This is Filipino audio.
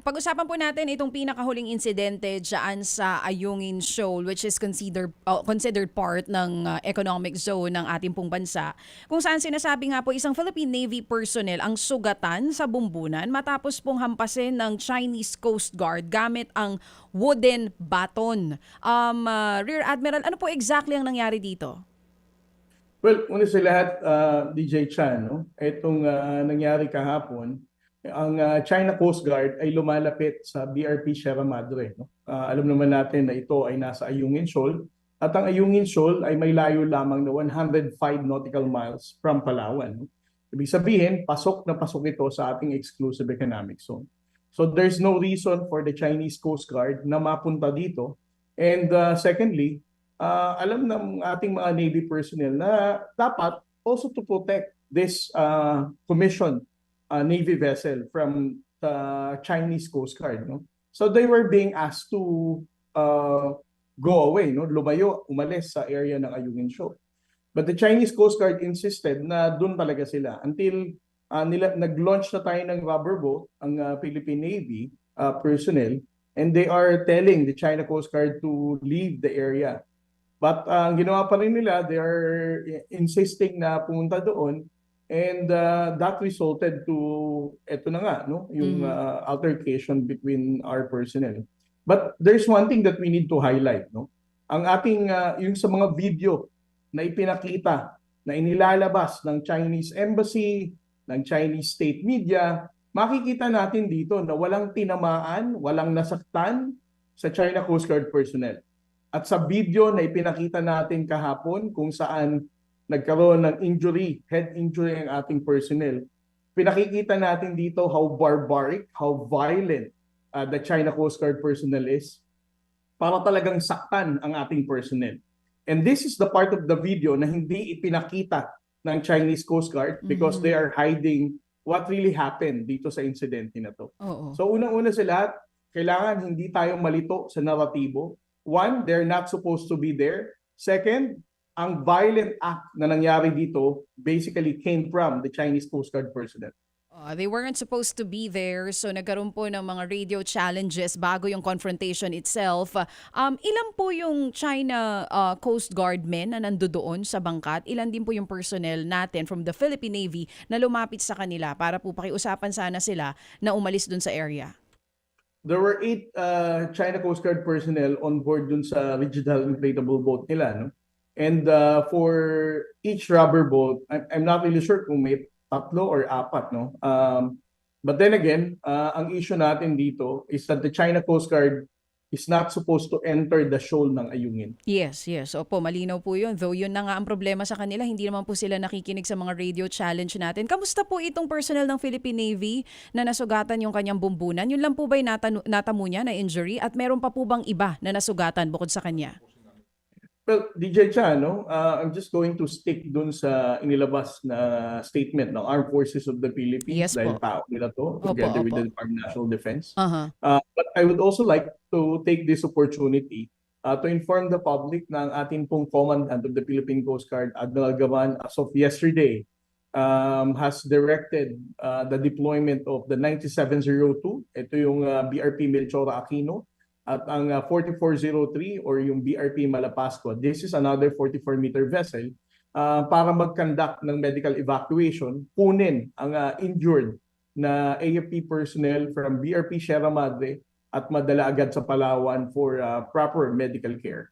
Pag-usapan po natin itong pinakahuling insidente dyan sa Ayungin Shoal, which is considered part ng economic zone ng ating pong bansa, kung saan sinasabi nga po isang Philippine Navy personnel ang sugatan sa bumbunan matapos pong hampasin ng Chinese Coast Guard gamit ang wooden baton. Rear Admiral, ano po exactly ang nangyari dito? Well, una sa lahat, DJ Chan, no? Itong nangyari kahapon, ang China Coast Guard ay lumalapit sa BRP Sierra Madre. No? Alam naman natin na ito ay nasa Ayungin Shoal at ang Ayungin Shoal ay may layo lamang na 105 nautical miles from Palawan. No? Ibig sabihin, pasok na pasok ito sa ating exclusive economic zone. So there's no reason for the Chinese Coast Guard na mapunta dito. And secondly, alam ng ating mga Navy personnel na dapat also to protect this commissioned Navy vessel from the Chinese Coast Guard. No? So they were being asked to go away, no? Lumayo, umalis sa area ng Ayungin Shoal. But the Chinese Coast Guard insisted na doon talaga sila until nag-launch na tayo ng rubber boat, ang Philippine Navy personnel, and they are telling the China Coast Guard to leave the area. But ang ginawa pa rin nila, they are insisting na pumunta doon, and that resulted to, eto na nga, no? Yung altercation between our personnel. But there's one thing that we need to highlight, no? Ang ating, yung sa mga video na ipinakita, na inilalabas ng Chinese Embassy, ng Chinese state media, makikita natin dito na walang tinamaan, walang nasaktan sa China Coast Guard personnel. At sa video na ipinakita natin kahapon kung saan nagkaroon ng injury, head injury ang ating personnel, pinakikita natin dito how barbaric, how violent the China Coast Guard personnel is para talagang saktan ang ating personnel. And this is the part of the video na hindi ipinakita ng Chinese Coast Guard because they are hiding what really happened dito sa insidente na to. So unang-una sa lahat, kailangan hindi tayo malito sa naratibo. One, they're not supposed to be there. Second, ang violent act na nangyari dito basically came from the Chinese Coast Guard personnel. They weren't supposed to be there, so nagkaroon po ng mga radio challenges bago yung confrontation itself. Ilan po yung China Coast Guard men na nandoon sa bangkat? Ilan din po yung personnel natin from the Philippine Navy na lumapit sa kanila para po pakiusapan sana sila na umalis dun sa area? There were 8 China Coast Guard personnel on board dun sa Regional Inflatable Boat nila. No? And for each rubber boat, I'm not really sure kung may 3 or 4. No? But then again, ang issue natin dito is that the China Coast Guard is not supposed to enter the shoal ng Ayungin. Yes. Opo, malinaw po yun. Though yun na nga ang problema sa kanila, hindi naman po sila nakikinig sa mga radio challenge natin. Kamusta po itong personnel ng Philippine Navy na nasugatan yung kanyang bumbunan? Yun lang po ba yung natamo niya na injury? At meron pa po bang iba na nasugatan bukod sa kanya? Well, DJ Chan, no? I'm just going to stick dun sa inilabas na statement ng Armed Forces of the Philippines. Yes dahil po. tao nila to, together with the Department of National Defense. But I would also like to take this opportunity to inform the public na ang ating pong Commandant of the Philippine Coast Guard, Admiral Gavan, as of yesterday, has directed the deployment of the 9702. Ito yung BRP Melchora Aquino. At ang 4403 or yung BRP Malapascua, this is another 44-meter vessel para mag-conduct ng medical evacuation, kunin ang injured na AFP personnel from BRP Sierra Madre at madala agad sa Palawan for proper medical care.